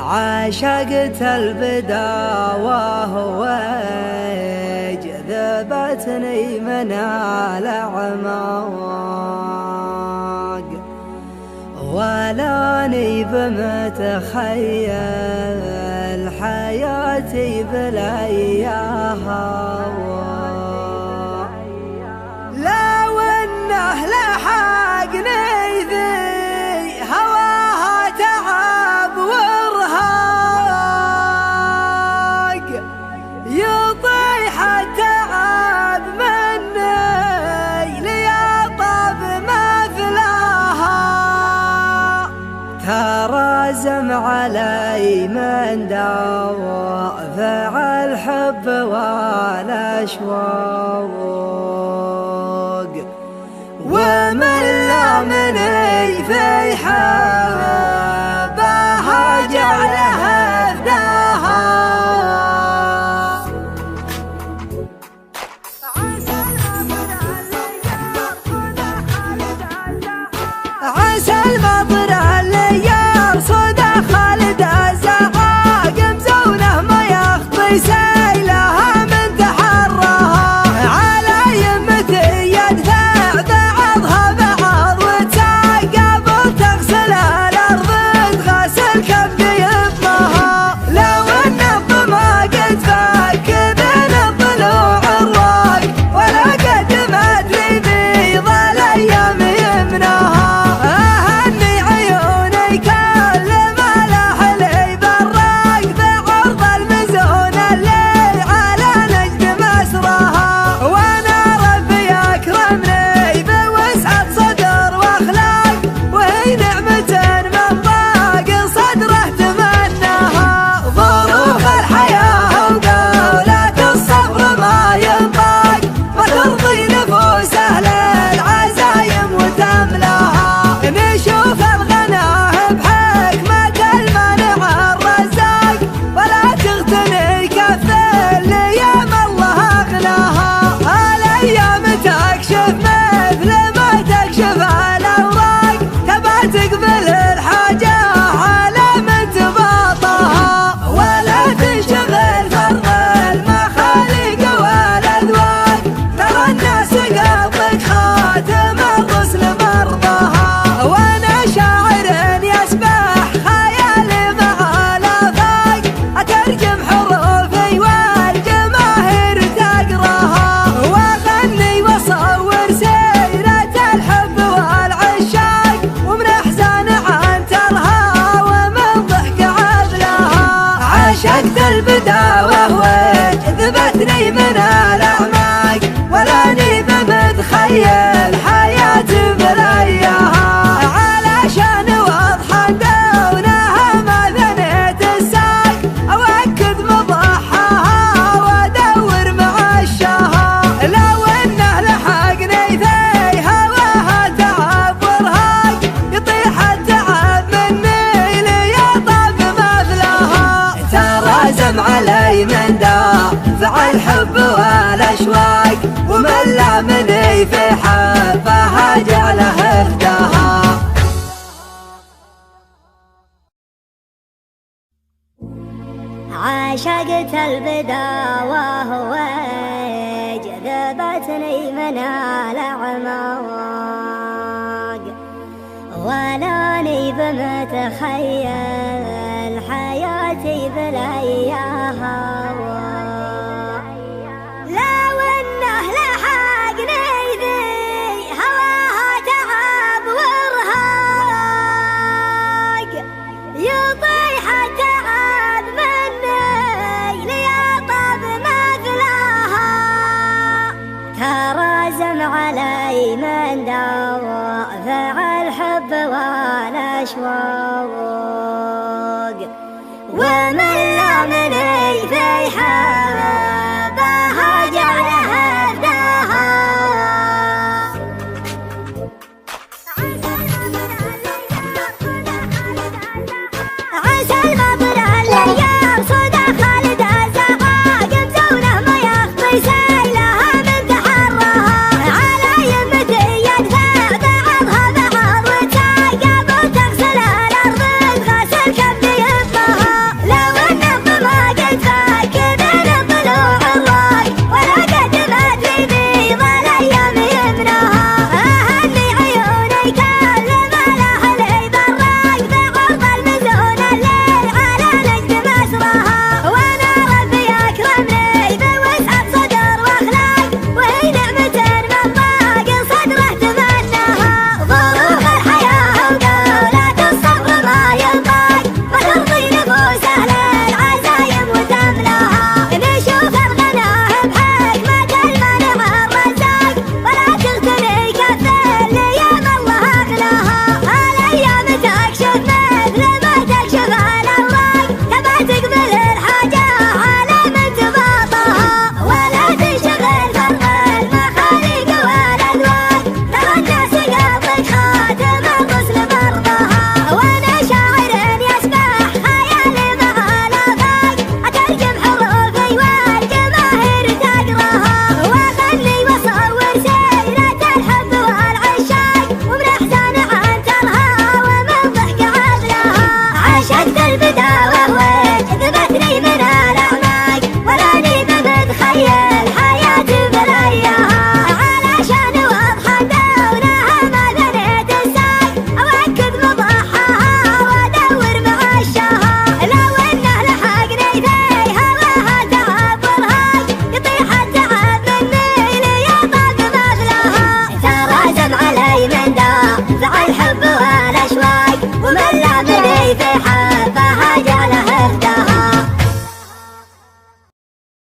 عاشقت البداوة وجذبتني من الأعماق، ولاني بمتخيل حياتي بلا إياها، لو انه لحقني ذي هواها تعب وارهاق، يطيح التعب مني ليطاب مثلها، ترازم علي من دوافع الحب والأشواق، ومن لامني في حبها جعلها فداها. عسى المطر اللي يرصد خالد الزعاق، مزونه ما يخطي سيلها من تحرها، على يمتي يدفع بعضها بعض وتعقب تغسل الأرض تغسل كم بيضمها، لو ان الظما قد فك بين الضلوع الراق، ولا قدمت لي بيض الأيام يمناها، أهني عيوني كل ما لاح لي براق، بعرض المزون اللي على نجد مسراها، وانا ربي اكرمني بوسعة صدر واخلاق، وهي نعمة من ضاق صدره تمناها، ظروف الحياة وقولات الصبر ما ينطاق، ما ترضي نفوس اهل العزايم وتملاها، نشوف الغناه بحكمة المانع الرزاق، ولا تغتني كف الايام الله اغناها، الايام تكشف مثل ما تكشف الاوراق، تبى تقبل الحاجة على من تباطها، ولا تنشغل فرض المخاليق والاذواق، ترى الناس قلبك خاتم الرسل مرضاها، وانا شاعر يسبح خيالي مع الافاق، اترجم حروفي والجماهير تقراها، واغني واصور سيرة الحب والعشاق، ومن احزان عن ترها ومن ضحك عبلها، عشقت البداوة وجذبتني من الأعماق، ولاني بمتخيل حياتي بلا إياها، علشان واضحة دونها ما ثنيت الساق، أوكد مضحاها وأدور معشاها، لو إنه لحقني في هواها تعب وارهاق، يطيح التعب مني ليطاب مثلها، ترازم علي من دافع الحب والأشواق، ومن لامني في حبها جعله فداها. عاشقت البداوة وجذبتني من الأعماق، ولاني بمتخيل حياتي بلا إياها، لو انه لحقني ذي هواها تعب وارهاق، يطيح التعب مني ليطاب مثلها، ترازم علي من دوافع الحب والأشواق، ومن لامني في حبها